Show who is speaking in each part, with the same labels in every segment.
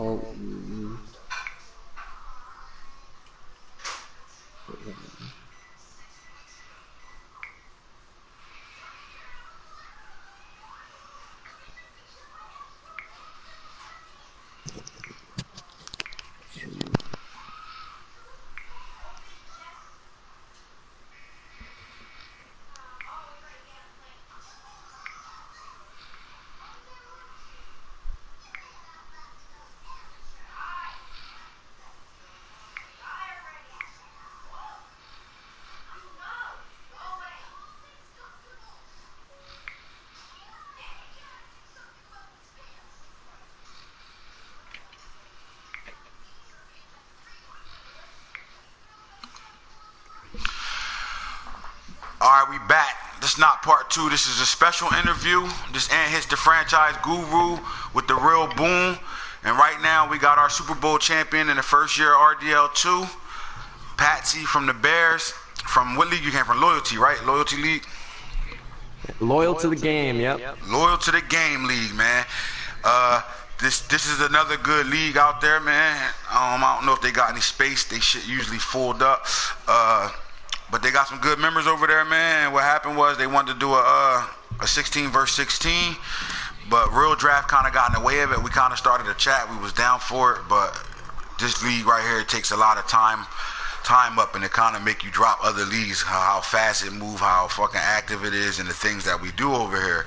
Speaker 1: Oh.
Speaker 2: All right, we back. This is not part two. This is a special interview. This Anthits the franchise guru with the real boom. And right now we got our Super Bowl champion in the first year RDL2, Patsy from the Bears. From what league you came from? Loyalty, right? Loyalty League?
Speaker 1: Loyal to the game, yep.
Speaker 2: Loyal to the game league, man. This is another good league out there, man. I don't know if they got any space. They shit usually filled up. But they got some good members over there, man. And what happened was they wanted to do a 16 versus 16, but Real Draft kind of got in the way of it. We kind of started a chat. We was down for it, but this league right here, it takes a lot of time up, and it kind of make you drop other leagues, how fast it move, how fucking active it is, and the things that we do over here.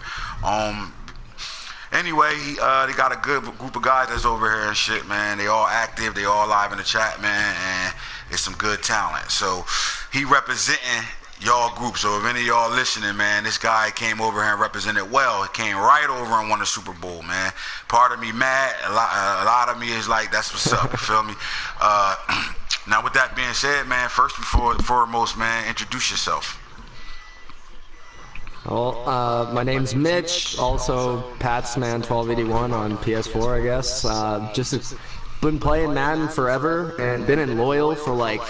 Speaker 2: Anyway, they got a good group of guys that's over here and shit, man. They all active, they all live in the chat, man, and it's some good talent. So he representing y'all group. So if any of y'all listening, man, this guy came over here and represented well. He came right over and won the Super Bowl, man. Part of me mad, a lot of me is like, that's what's up, you feel me? Now with that being said, man, first and foremost, man, introduce yourself.
Speaker 1: Well, my name's Mitch, also Patsman 1281 on PS4, I guess. Just been playing Madden forever and been in Loyal for like,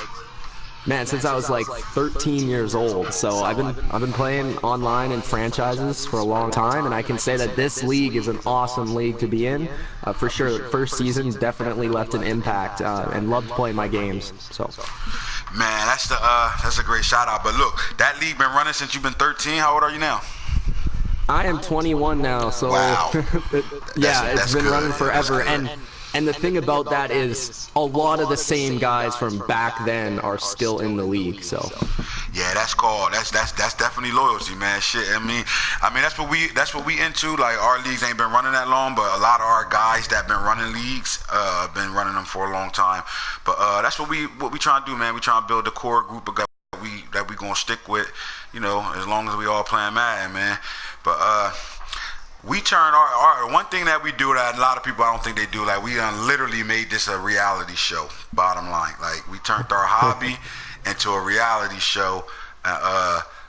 Speaker 1: man, since I was like 13 years old. So I've been playing online and franchises for a long time, and I can say that this league is an awesome league to be in. For sure, first season definitely left an impact, and loved playing my games. So.
Speaker 2: Man, that's a great shout out. But look, that league been running since you've been 13. How old are you now?
Speaker 1: I am 21 now, so
Speaker 2: wow.
Speaker 1: It's been running forever. And the thing about that is a lot of the same guys from back then are still in the league. So
Speaker 2: yeah, that's definitely loyalty, man. Shit, I mean that's what we into. Like, our leagues ain't been running that long, but a lot of our guys that been running leagues been running them for a long time. But that's what we trying to do, man. We trying to build a core group of guys that we gonna stick with, you know, as long as we all playing Madden, man. But we turn our one thing that we do that a lot of people, I don't think they do, like, we literally made this a reality show, bottom line. Like, we turned our hobby into a reality show,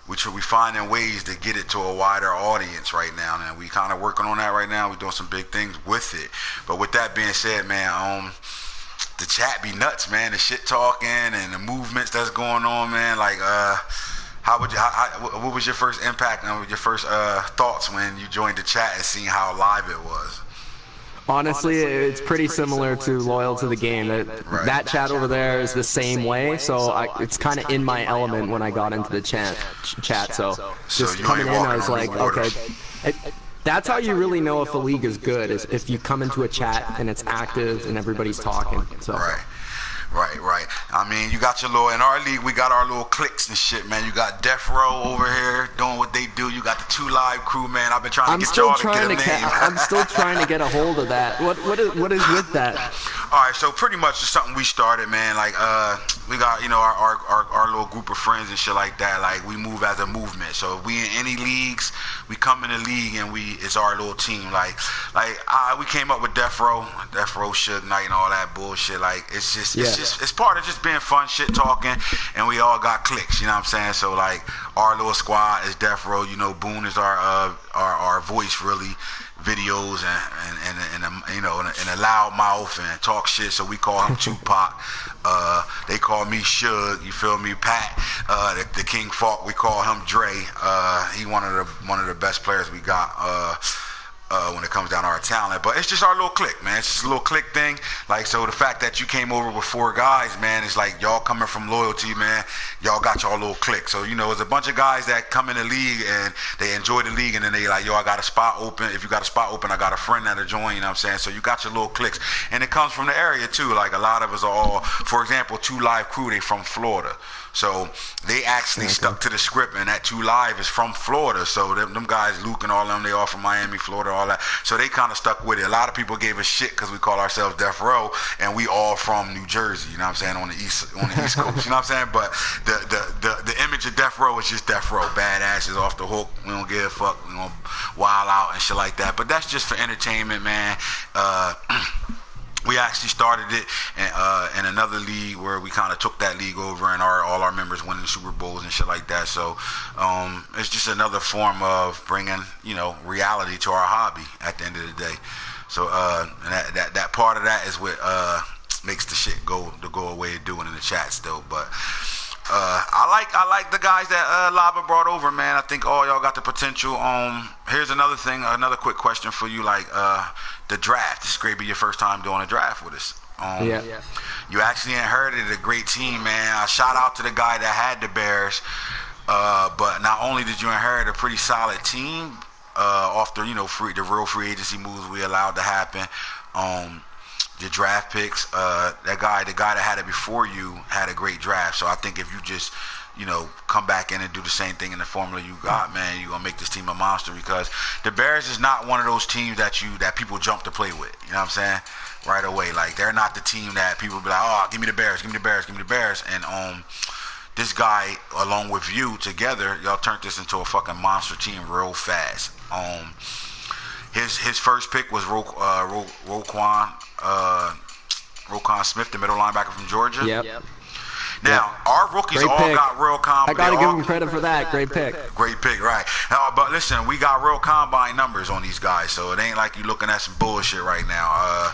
Speaker 2: which we finding ways to get it to a wider audience right now, and we kind of working on that right now. We're doing some big things with it. But with that being said, man, the chat be nuts, man. The shit talking and the movements that's going on, man. Like, what was your first impact and your first thoughts when you joined the chat and seeing how live it was?
Speaker 1: Honestly, it's pretty similar to Loyal to the Game. That chat over there is the same way, so it's kind of in my element when I got into the chat. So just coming in, I was like, okay. That's how you really know if a league is good, is if you come into a chat and it's active and everybody's talking. So.
Speaker 2: Right. I mean, you got your little, in our league, we got our little cliques and shit, man. You got Death Row over here doing what they do. You got the 2 Live crew, man. I've been trying to get y'all to get a name.
Speaker 1: I'm still trying to get a hold of that. What is with that?
Speaker 2: All right, so pretty much it's something we started, man. Like, we got, you know, our little group of friends and shit like that. Like, we move as a movement. So if we in any leagues, we come in the league and it's our little team. Like we came up with Death Row, Suge Knight, and all that bullshit. Like, it's part of just being fun, shit talking, and we all got cliques. You know what I'm saying? So like, our little squad is Death Row. You know, Boone is our voice, really. Videos and you know, in a loud mouth and talk shit, so we call him Tupac. They call me Suge, you feel me? Pat, the King Falk, we call him Dre. He one of the best players we got. when it comes down to our talent. But it's just our little clique, man. It's just a little clique thing. Like, so the fact that you came over with 4 guys, man, it's like y'all coming from loyalty, man. Y'all got y'all little clique. So, you know, there's a bunch of guys that come in the league and they enjoy the league, and then they like, yo, I got a spot open. If you got a spot open, I got a friend that'll join, you know what I'm saying? So you got your little cliques. And it comes from the area, too. Like, a lot of us are all, for example, 2 Live crew, they from Florida. So they actually stuck to the script, and that 2 Live is from Florida. So them guys, Luke and all them, they all from Miami, Florida, all that. So they kind of stuck with it. A lot of people gave us shit because we call ourselves Death Row, and we all from New Jersey. You know what I'm saying? On the East Coast. You know what I'm saying? But the image of Death Row is just Death Row. Badasses off the hook. We don't give a fuck. We don't wild out and shit like that. But that's just for entertainment, man. We actually started it in another league where we kind of took that league over, and all our members winning Super Bowls and shit like that. So it's just another form of bringing, you know, reality to our hobby at the end of the day. So and that part of that is what makes the shit go away and doing in the chat still. But I like the guys that Lava brought over, man. I think all y'all got the potential. Here's another thing, another quick question for you, like the draft. This is great to be your first time doing a draft with us. You actually inherited a great team, man. Shout out to the guy that had the Bears. But not only did you inherit a pretty solid team off the, you know, the real free agency moves we allowed to happen. The draft picks, the guy that had it before you had a great draft. So I think if you just, you know, come back in and do the same thing in the formula you got, man, you're gonna make this team a monster, because the Bears is not one of those teams that people jump to play with. You know what I'm saying? Right away. Like, they're not the team that people be like, oh, give me the Bears, give me the Bears, give me the Bears. And this guy, along with you together, y'all turned this into a fucking monster team real fast. His first pick was Roquan Smith, the middle linebacker from Georgia.
Speaker 1: Yep.
Speaker 2: Now, our rookies all got real combine.
Speaker 1: I gotta give him credit for that. Great pick.
Speaker 2: Great pick, right. But listen, we got real combine numbers on these guys, so it ain't like you looking at some bullshit right now.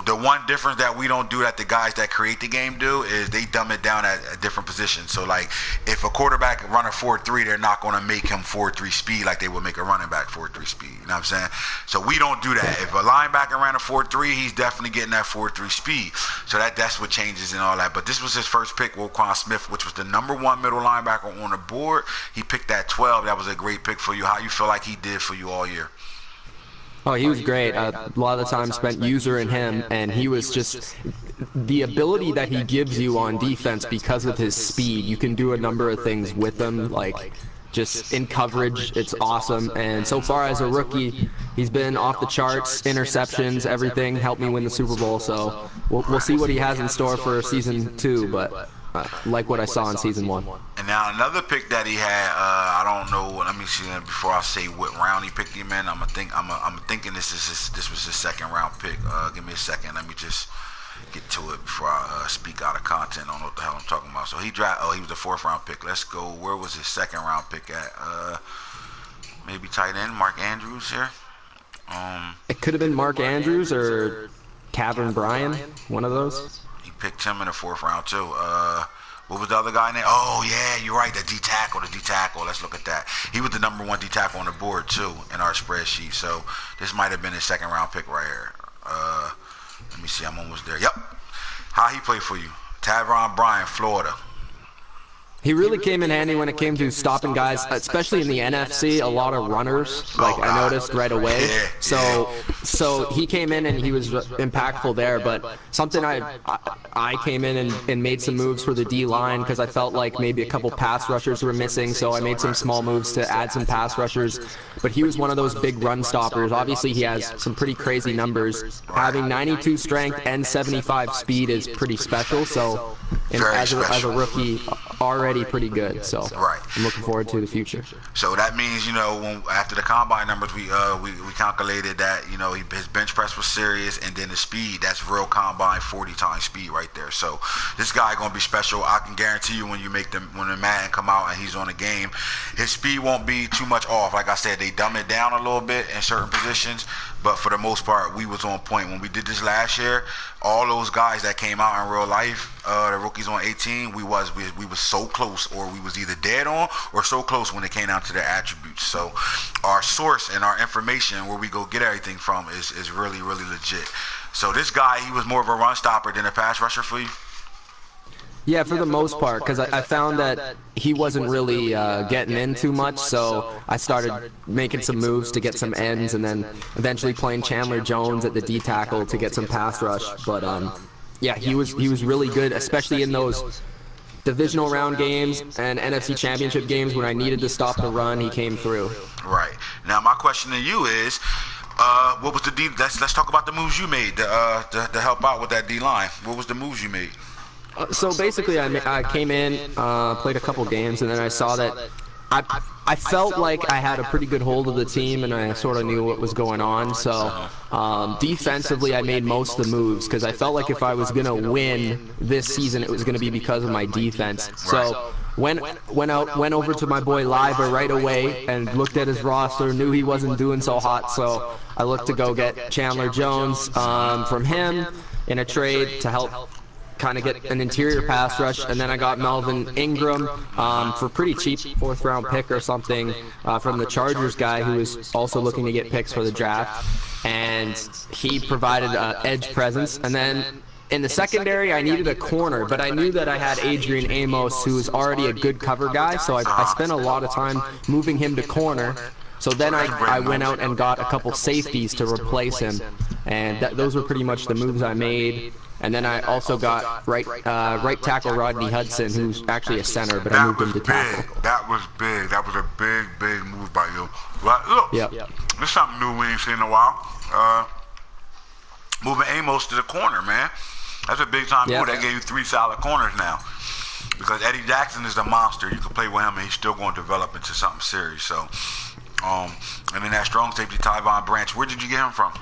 Speaker 2: The one difference that we don't do that the guys that create the game do is they dumb it down at different positions. So, like, if a quarterback run a 4.3, they're not going to make him 4.3 speed like they would make a running back 4.3 speed. You know what I'm saying? So we don't do that. If a linebacker ran a 4.3, he's definitely getting that 4.3 speed. So that's what changes and all that. But this was his first pick, Roquan Smith, which was the number 1 middle linebacker on the board. He picked that 12. That was a great pick for you. How you feel like he did for you all year?
Speaker 1: Oh, he was great. A lot of the time spent using him, and he was just the ability that he gives you on defense because of his speed. You can do a number of things with him, like just in coverage. It's awesome. And so far as a rookie, he's been off the charts, interceptions, everything. Helped me win the Super Bowl. So we'll see what he has in store for season 2, but like what I saw in season 1.
Speaker 2: And now another pick that he had, I don't know. Let me see before I say what round he picked him in. I'm thinking this was his second round pick. Give me a second. Let me just get to it before I speak out of content. I don't know what the hell I'm talking about. So he was the 4th round pick. Let's go. Where was his second round pick at? Maybe tight end Mark Andrews here.
Speaker 1: It could have been Mark Andrews or Kevin Bryan, one of those.
Speaker 2: He picked him in the 4th round too. What was the other guy name? Oh yeah, you're right. The D tackle. Let's look at that. He was the number 1 D tackle on the board too in our spreadsheet. So this might have been his second round pick right here. Let me see. I'm almost there. Yep. How he played for you? Tavon Bryan, Florida.
Speaker 1: He really came in handy when it came to stopping guys, especially in the NFC. A lot of runners, like I noticed right away. So he came in and he was impactful there. But something I came in and made some moves for the D line because I felt like maybe a couple pass rushers were missing. So I made some small moves to add some pass rushers. But he was one of those big run stoppers. Obviously, he has some pretty crazy numbers. Having 92 strength and 75 speed is pretty special. So as a rookie, already pretty good, so I'm looking forward to the future.
Speaker 2: So that means, you know, after the combine numbers, we calculated that, you know, his bench press was serious, and then the speed, that's real combine 40 times speed right there. So this guy gonna be special. I can guarantee you when the Madden come out and he's on the game, his speed won't be too much off. Like I said, they dumb it down a little bit in certain positions, but for the most part, we was on point. When we did this last year, all those guys that came out in real life, the rookies on 18, we was so close, or we was either dead on or so close when it came down to their attributes. So our source and our information, where we go get everything from, is really, really legit. So this guy, he was more of a run stopper than a pass rusher for you?
Speaker 1: Yeah, for the most part, because I found that he wasn't really getting in too much, so I started making some moves to get some ends, and then eventually playing Chandler Jones at the D tackle to get some pass rush. But yeah, he was really good, especially in those divisional round games and NFC Championship games when I needed to stop the run. He came through.
Speaker 2: Right. Now my question to you is, what was the D? Let's talk about the moves you made to help out with that D line. What was the moves you made?
Speaker 1: So basically, I came in, played a couple games, and then I saw that I felt like I had a pretty good hold of the team, and I sort of knew what was going on. So defensively, I made most of the moves because I felt like if I was going to win this season, it was going to be because of my defense. So went over to my boy Liva right away and looked at his roster, knew he wasn't doing so hot, so I looked to go get Chandler Jones from him in a trade to help kind of get an interior pass rush, and then I got Melvin Ingram for pretty cheap, 4th round pick or something from the Chargers guy who was also looking to get picks for the draft, and he provided edge presence. And then in the secondary, I needed a corner, but I knew that I had Adrian Amos, who was already a good cover guy, so I spent a lot of time moving him to corner. So then I went out and got a couple safeties to replace him, and those were pretty much the moves I made. And then I also got right tackle Rodney Hudson, who's actually a center, but I moved him to tackle.
Speaker 2: That was big. That was a big move by you. But look, this is something new we ain't seen in a while. Moving Amos to the corner, man. That's a big time move. That gave you 3 solid corners now. Because Eddie Jackson is a monster. You can play with him, and he's still going to develop into something serious. So, and then that strong safety, Tyvon Branch. Where did you get him from?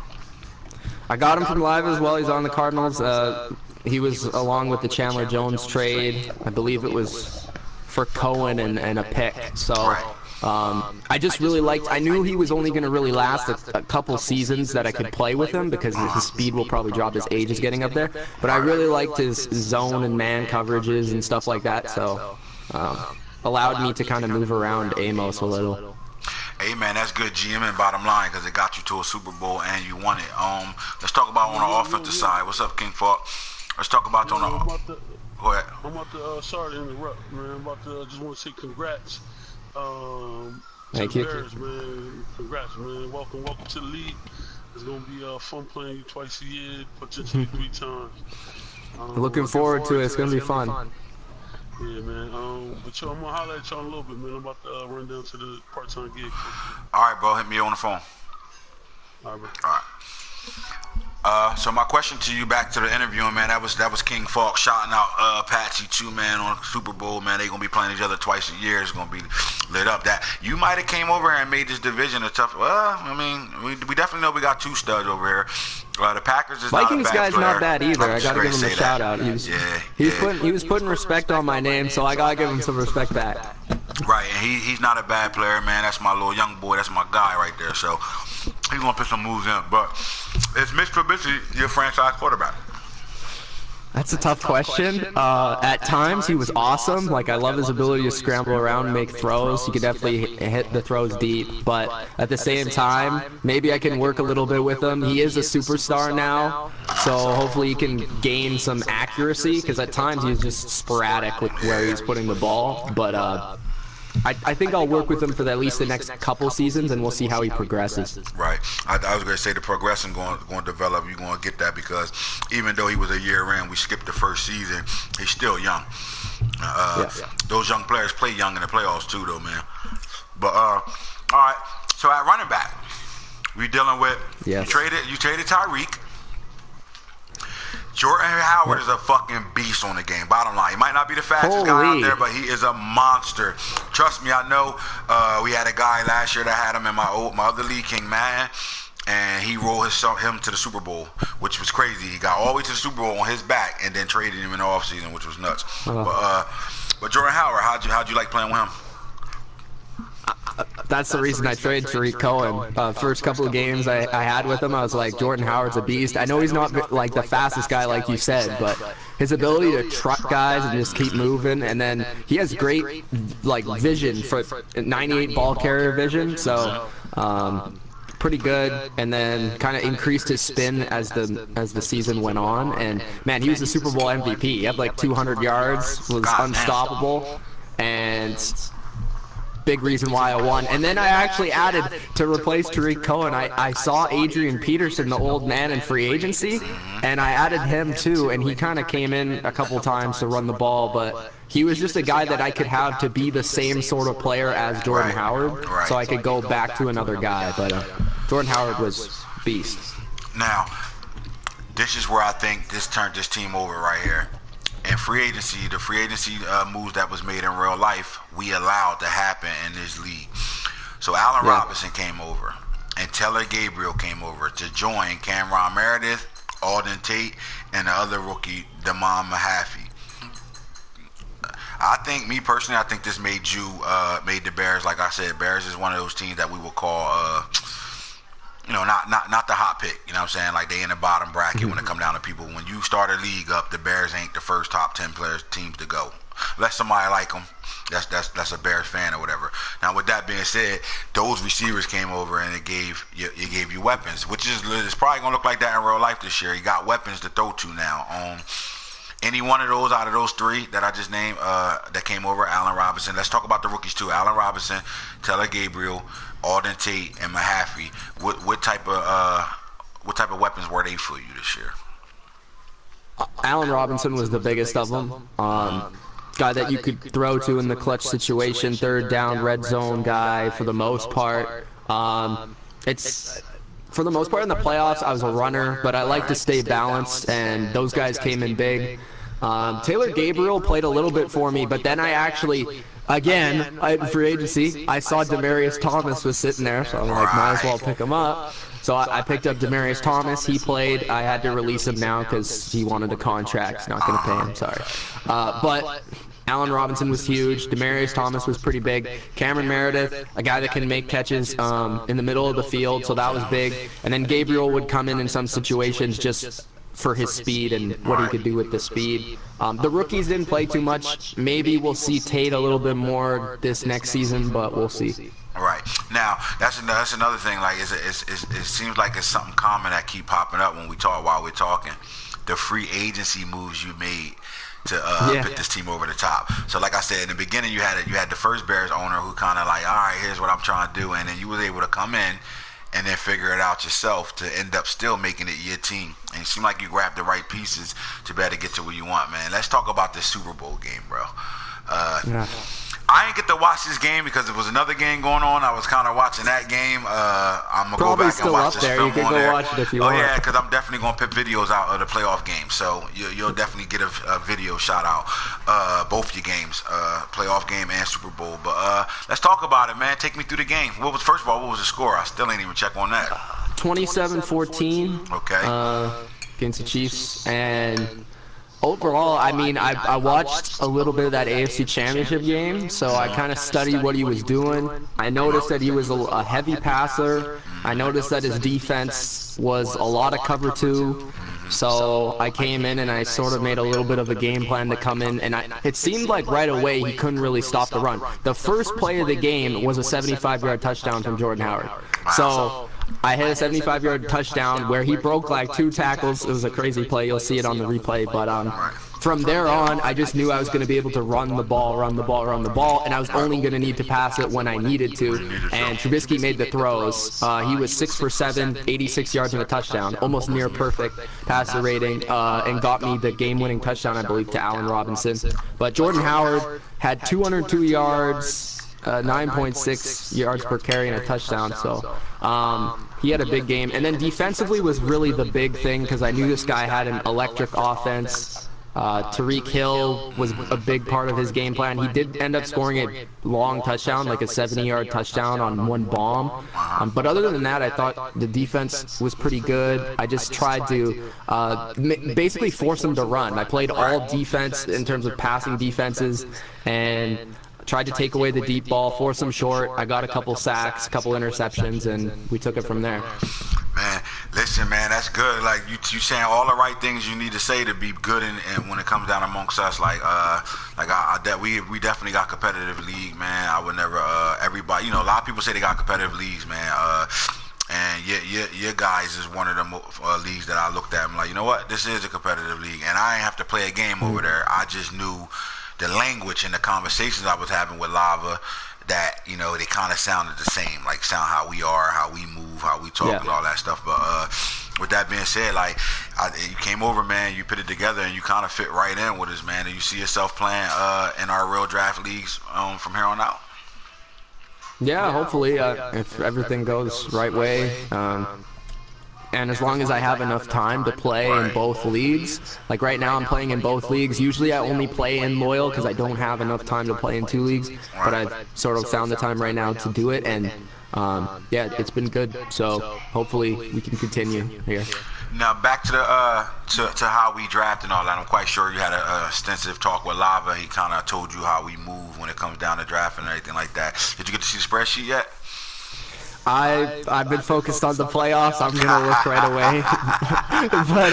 Speaker 1: I got him from Live as well. He's on the Cardinals. He was along with the Chandler Jones trade. I believe it was for Cohen and a pick. So I just really liked. I knew he was only going to really last a couple seasons that I could play with him because his speed will probably drop. His age is getting up there. But I really liked his zone and man coverages and stuff like that. So allowed me to kind of move around Amos a little.
Speaker 2: Hey man, that's good GMing bottom line because it got you to a Super Bowl and you won it. Let's talk about on the offensive side. What's up, King Falk? Let's talk about on the. Go ahead.
Speaker 3: I'm about to sorry to interrupt, man. I'm about to just want to say congrats.
Speaker 1: Thank you.
Speaker 3: Bears, man. Congrats, man. Welcome to the league. It's gonna be fun playing you twice a year, potentially 3 times.
Speaker 1: Looking forward to it. It's gonna be fun.
Speaker 3: Yeah, man. But yo, I'm gonna holler at y'all in a little bit, man. I'm about to run down to the part-time gig.
Speaker 2: All right, bro. Hit me on the phone.
Speaker 3: All right, bro.
Speaker 2: All right. So my question to you, back to the interviewing, man, that was King Falk shouting out Patsy too, man, on Super Bowl, man. They gonna be playing each other twice a year. It's gonna be lit up. That you might have came over here and made this division a tough. Well, I mean, we definitely know we got 2 studs over here. The Packers is
Speaker 1: Vikings
Speaker 2: not a bad
Speaker 1: guy's
Speaker 2: player.
Speaker 1: Not bad either. I gotta give him a shout out. He was putting respect on my name, so I gotta give him some respect back.
Speaker 2: Right, and he's not a bad player, man. That's my little young boy. That's my guy right there. So he's gonna put some moves in. But is Mitch Trubisky your franchise quarterback?
Speaker 1: That's a tough question. At times, he was awesome. Like, I love his ability to scramble around and make throws. He could definitely hit the throws deep. But at the same time, maybe I can work a little bit with him. He is a superstar now, so hopefully he can gain some accuracy, because at times he's just sporadic with where he's putting the ball. But I think I'll work with him for at least the next couple seasons, and we'll see how he progresses.
Speaker 2: Right. I was going to say the progression going to develop. You're going to get that because even though he was a year in, we skipped the first season. He's still young. Those young players play young in the playoffs too, though, man. But all right. So at running back, we dealing with you traded Tyreek. Jordan Howard is a fucking beast on the game. Bottom line, he might not be the fastest guy out there, but he is a monster. Trust me, I know. We had a guy last year that had him in my other league, King Madden, and he rolled him to the Super Bowl, which was crazy. He got all the way to the Super Bowl on his back, and then traded him in the offseason, which was nuts. But Jordan Howard, how'd you like playing with him?
Speaker 1: that's the reason I traded Tariq Cohen. First couple of games I had with him, I was like, Jordan Howard's a beast. I know he's not like the fastest guy like you said, but his ability to truck guys and just keep moving, and then he has great like vision for 98 ball carrier vision, so pretty good. And then kind of increased his spin as the season went on, and man, he was the Super Bowl MVP. He had like 200 yards, was unstoppable, and big reason why I won. And then I actually added, to replace Tariq Cohen, I saw Adrian Peterson, the old man, in free agency, and I added him too, and he kind of came in a couple times to run the ball, but he was just a guy that I could have to be the same sort of player as Jordan Howard, so I could go back to another guy, but Jordan Howard was beast.
Speaker 2: Now, this is where I think this turned this team over right here. In free agency, the free agency moves that was made in real life, we allowed to happen in this league. So Allen Robinson came over, and Taylor Gabriel came over to join Cameron Meredith, Alden Tate, and the other rookie, Damon Mahaffey. I think, me personally, I think this made the Bears, like I said, Bears is one of those teams that we will call, not the hot pick, you know what I'm saying? Like, they in the bottom bracket when it come down to people. When you start a league up, the Bears ain't the first top 10 teams to go. Let somebody like them, that's a Bears fan or whatever. Now, with that being said, those receivers came over and it gave you weapons, which is it's probably gonna look like that in real life this year. You got weapons to throw to now. Any one of those out of those three that I just named that came over, Allen Robinson. Let's talk about the rookies too. Allen Robinson, Taylor Gabriel, Alden Tate, and Mahaffey. What type of weapons were they for you this year?
Speaker 1: Allen Robinson was the biggest of them. Guy that you could throw to in the clutch situation, third down, red zone guy for the most part. For the most part in the playoffs, I was a runner, but I like to stay balanced, and those guys came in big. Taylor Gabriel played a little bit for me, but then I actually, again, free agency, I saw Demaryius Thomas was sitting there, so I'm like, might as well pick him up. So I picked up Demaryius Thomas. He played. I had to release him now because he wanted a contract. Not going to pay him, sorry. But Allen Robinson was huge. Demaryius Thomas was pretty big. Cameron Meredith, a guy that can make catches in the middle of the field, so that was big. And then Gabriel would come in some situations just for his speed and what he could do with the speed. The rookies didn't play too much. Maybe we'll see Tate a little bit more this next season, but we'll see.
Speaker 2: Right. Now, that's another thing. Like, it seems like it's something common that keep popping up when we talk while we're talking. The free agency moves you made to put this team over the top. So, like I said, in the beginning, you had the first Bears owner who kind of like, all right, here's what I'm trying to do, and then you was able to come in and then figure it out yourself to end up still making it your team. And it seemed like you grabbed the right pieces to be able to get to where you want, man. Let's talk about this Super Bowl game, bro. I didn't get to watch this game because there was another game going on. I was kind of watching that game. I'm going to go back and watch this film on there.
Speaker 1: You can go watch it if you want.
Speaker 2: Oh, yeah, because I'm definitely going to put videos out of the playoff game. So you'll definitely get a video shout out. Both your games, playoff game and Super Bowl. But let's talk about it, man. Take me through the game. First of all, what was the score? I still ain't even check on that.
Speaker 1: 27-14.
Speaker 2: Okay.
Speaker 1: Against the Chiefs. And overall, I mean, I watched a little bit of that AFC Championship game, so I kind of studied what he was doing. I noticed that he was a heavy passer. I noticed that his defense was a lot of cover 2. So I came in and I sort of made a little bit of a game plan to come in, and it seemed like right away he couldn't really stop the run. The first play of the game was a 75-yard touchdown from Jordan Howard. So I hit a 75-yard touchdown where he broke like 2 tackles. It was a crazy play. You'll see it on the replay. But from there on, I just knew I was going to be able to run the ball, and I was only going to need to pass it when I needed to. And Trubisky made the throws. He was 6 for 7, 86 yards and a touchdown, almost near perfect passer rating, and got me the game-winning touchdown, I believe, to Allen Robinson. But Jordan Howard had 202 yards. 9.6 yards per carry and a touchdown, so he had a big game. And then defensively was really the big thing because I knew this guy had an electric offense. Tyreek Hill was a big part of his game plan. He did end up scoring a long touchdown, like a 70-yard touchdown on one bomb. But other than that, I thought the defense was pretty good. I just tried to basically force them to run. I played all defense in terms of passing defenses, and tried to take away the deep ball, force them short. I got a couple sacks, a couple interceptions, and we took it from there.
Speaker 2: Man, listen, man, that's good. Like you saying all the right things you need to say to be good, and when it comes down amongst us, we definitely got competitive league, man. I would never everybody, a lot of people say they got competitive leagues, man. And your guys is one of them leagues that I looked at. I'm like, you know what, this is a competitive league, and I ain't have to play a game over there. I just knew the language and the conversations I was having with Lava, that they kind of sounded the same, like sound how we are, how we move, how we talk, and all that stuff. But with that being said, you came over, man, you put it together, and you kind of fit right in with us, man. And you see yourself playing in our real draft leagues from here on out?
Speaker 1: Yeah, hopefully, if everything goes right way. And as long as I have enough time to play in both leagues, like right now I'm playing in both leagues. Usually I only play in Loyal because I don't have enough time to play in 2 leagues, but I've sort of found the time right now to do it, and yeah, it's been good. So hopefully we can continue here.
Speaker 2: Now back to the to how we draft and all that. I'm quite sure you had a extensive talk with Lava. He kind of told you how we move when it comes down to draft and everything like that. Did you get to see the spreadsheet yet?
Speaker 1: I've been focused on the playoffs. I'm gonna look right away. But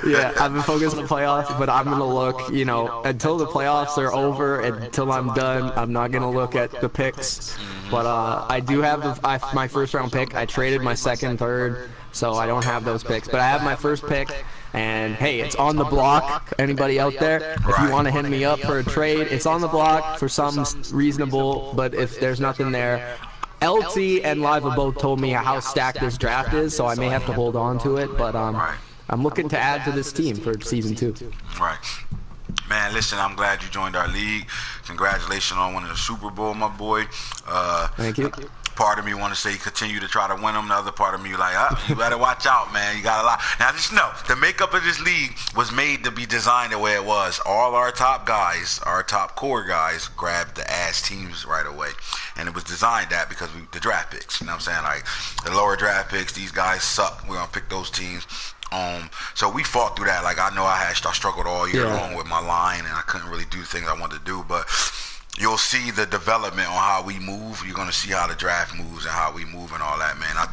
Speaker 1: yeah, I've been focused on the playoffs. But I'm gonna look, until the playoffs are over, and until I'm done, I'm not gonna look at the picks. But I do have my first round pick. I traded my second, third, so I don't have those picks. But I have my first pick. And hey, it's on the block. Anybody out there, if you want to hit me up for a trade, it's on the block for some reasonable. But if there's nothing there, LT and Liva both told me how stacked this draft is, so I may have to hold on to it, but I'm looking to add to this team for season 2.
Speaker 2: Right. Man, listen, I'm glad you joined our league. Congratulations on winning the Super Bowl, my boy.
Speaker 1: Thank you.
Speaker 2: Part of me want to say continue to try to win them. The other part of me like, you better watch out, man. You got a lot. Now, just know, the makeup of this league was made to be designed the way it was. All our top guys, our top core guys, grabbed the ass teams right away. And it was designed that because the draft picks. You know what I'm saying? Like, the lower draft picks, these guys suck. We're going to pick those teams. So we fought through that. Like, I know I struggled all year long with my line, and I couldn't really do the things I wanted to do, but you'll see the development on how we move. You're gonna see how the draft moves and how we move and all that, man. I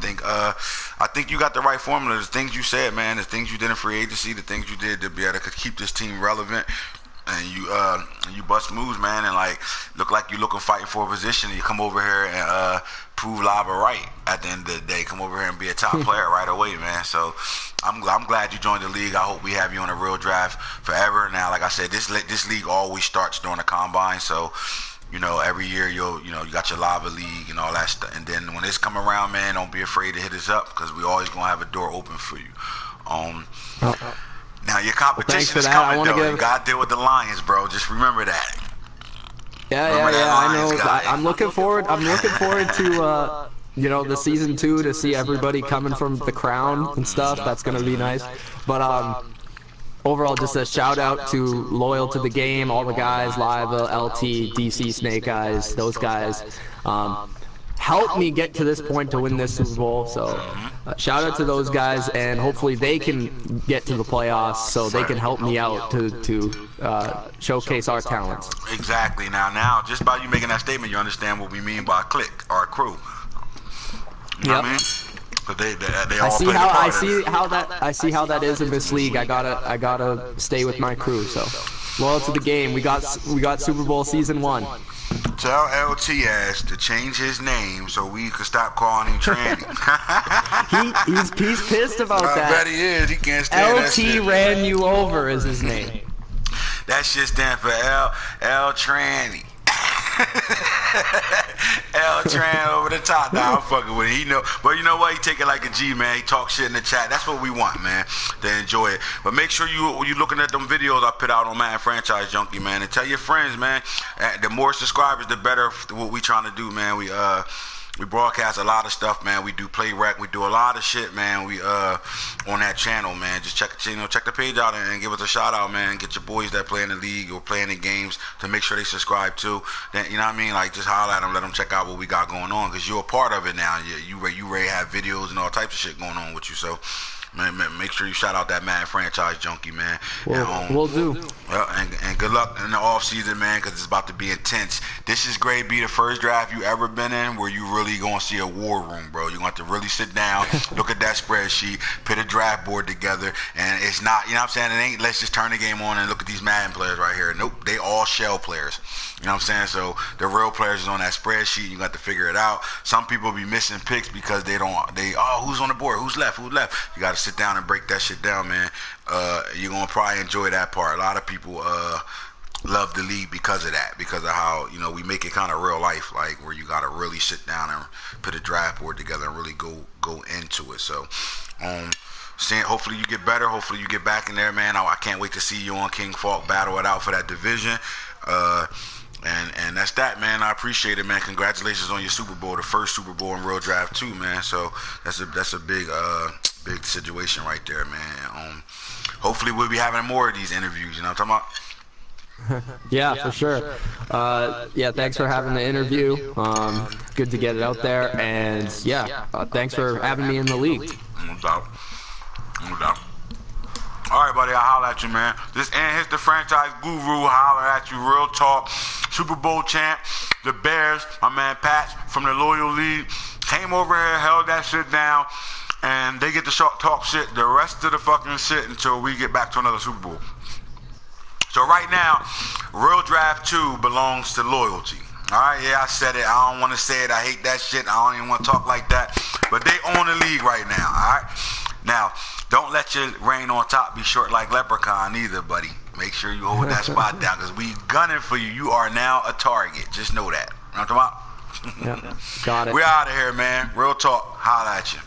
Speaker 2: think you got the right formula. The things you said, man, the things you did in free agency, the things you did to be able to keep this team relevant, and you bust moves, man, and look like you're fighting for a position. And you come over here and prove Lava right at the end of the day. Come over here and be a top player right away, man. So I'm glad you joined the league. I hope we have you on a real draft forever. Now, like I said, this league always starts during the combine, so every year you got your Lava league and all that stuff. And then when this come around, man, don't be afraid to hit us up because we always gonna have a door open for you. Now your competition is coming though. You gotta deal with the Lions, bro. Just remember that.
Speaker 1: Yeah, I know. I'm looking forward. To the season 2 to see everybody coming from the crown and stuff. That's gonna be nice. But overall, just a shout out to Loyal to the Game, all the guys, Liva, LT, DC, Snake Eyes, those guys. Helped me get to this point to win this Super Bowl, so shout out to those guys, and hopefully they can get to the playoffs so they can help me out to showcase our talents.
Speaker 2: Exactly. Now, just by you making that statement, you understand what we mean by clique, our crew. You know what I mean? But they all play
Speaker 1: I see how that is in this league. I gotta stay with my crew. So Loyal to the Game. We got Super Bowl season 1.
Speaker 2: Tell LT ass to change his name so we can stop calling him Tranny.
Speaker 1: he's pissed about that.
Speaker 2: I bet he is. He can't stand that shit.
Speaker 1: LT ran you over is his name.
Speaker 2: That shit stand for L Tranny. L Tran over the top. Nah, I'm fucking with it. But you know what? He take it like a G, man. He talk shit in the chat. That's what we want, man. To enjoy it. But make sure you looking at them videos I put out on Madden Franchise Junkie, man, and tell your friends, man. The more subscribers, the better. What we trying to do, man. We broadcast a lot of stuff, man. We do play rec. We do a lot of shit, man. We on that channel, man. Just check the page out and give us a shout out, man. Get your boys that play in the league or playing the games to make sure they subscribe too. Then you know what I mean? Like just holler at them, let them check out what we got going on because you're a part of it now. You ready have videos and all types of shit going on with you. So Man, make sure you shout out that Madden franchise junkie, man.
Speaker 1: We'll do.
Speaker 2: And good luck in the off season, man, because it's about to be intense. This is great. Be the first draft you ever been in where you really gonna see a war room, bro. You want to really sit down, look at that spreadsheet, put a draft board together, and it's not, you know what I'm saying? It ain't let's just turn the game on and look at these Madden players right here. Nope, they all shell players. You know what I'm saying? So the real players is on that spreadsheet. You got to figure it out. Some people be missing picks because who's on the board? Who's left? You got to sit down and break that shit down, man. You're gonna probably enjoy that part. A lot of people love the league because of that, because of how, you know, we make it kind of real life, like where you got to really sit down and put a draft board together and really go into it. So hopefully you get better. Hopefully you get back in there, man. I can't wait to see you on King Falk battle it out for that division. And that's that, man. I appreciate it, man. Congratulations on your Super Bowl, the first Super Bowl in Real Draft 2, man. So that's a big situation right there, man. Hopefully we'll be having more of these interviews, you know what I'm talking about?
Speaker 1: Yeah, for sure. Yeah, thanks for having the interview. Good to get it out there, and thanks for having me in the league.
Speaker 2: No doubt. All right, buddy, I'll holler at you, man. This Hits the Franchise Guru, holler at you, real talk. Super Bowl champ, the Bears, my man Pat from the Loyal League, came over here, held that shit down, and they get to talk shit the rest of the fucking shit until we get back to another Super Bowl. So right now, Real Draft 2 belongs to Loyalty. All right, yeah, I said it. I don't want to say it. I hate that shit. I don't even want to talk like that. But they own the league right now, all right? Now, don't let your reign on top be short like Leprechaun either, buddy. Make sure you hold that spot down, because we gunning for you. You are now a target. Just know that. You know what I'm talking about?
Speaker 1: Yeah, got it.
Speaker 2: We're out of here, man. Real talk. Holla at you.